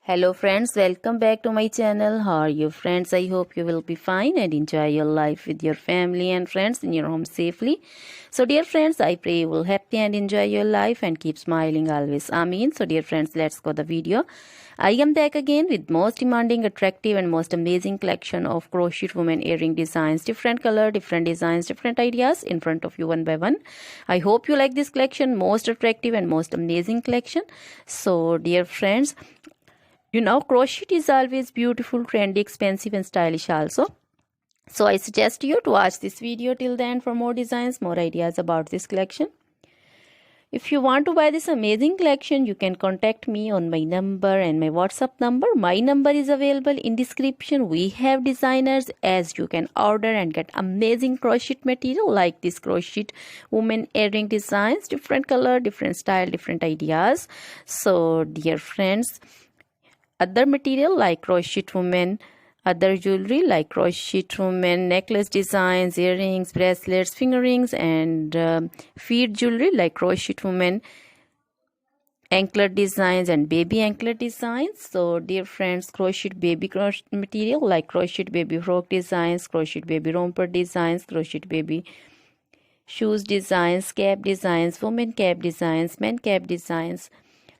Hello friends, welcome back to my channel. How are you friends? I hope you will be fine and enjoy your life with your family and friends in your home safely. So dear friends, I pray you will happy and enjoy your life and keep smiling always. Amen. So dear friends, let's go the video. I am back again with most demanding, attractive and most amazing collection of crochet women earring designs. Different color, different designs, different ideas in front of you one by one. I hope you like this collection, most attractive and most amazing collection. So dear friends, crochet is always beautiful, trendy, expensive and stylish also. So I suggest you to watch this video till the end for more designs, more ideas about this collection. If you want to buy this amazing collection, you can contact me on my number and my WhatsApp number. My number is available in description. We have designers as you can order and get amazing crochet material like this crochet woman earring designs, different color, different style, different ideas. So dear friends, other material like crochet women, other jewelry like crochet women necklace designs, earrings, bracelets, finger rings and feet jewelry like crochet women anklet designs and baby anklet designs. So dear friends, crochet baby crochet material like crochet baby frock designs, crochet baby romper designs, crochet baby shoes designs, cap designs, women cap designs, men cap designs,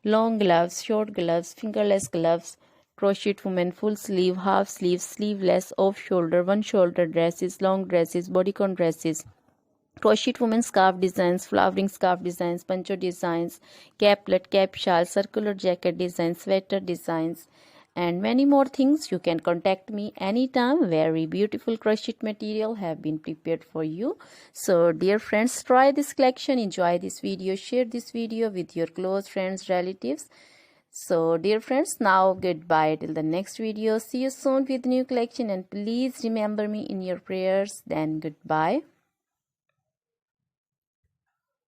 long gloves, short gloves, fingerless gloves, crochet women full sleeve, half sleeve, sleeveless, off shoulder, one shoulder dresses, long dresses, bodycon dresses, crochet women scarf designs, flowering scarf designs, poncho designs, caplet, cap shawl, circular jacket designs, sweater designs and many more things. You can contact me anytime. Very beautiful crochet material have been prepared for you. So dear friends, try this collection, enjoy this video, share this video with your close friends, relatives. So dear friends, now goodbye till the next video. See you soon with new collection and please remember me in your prayers. Then goodbye.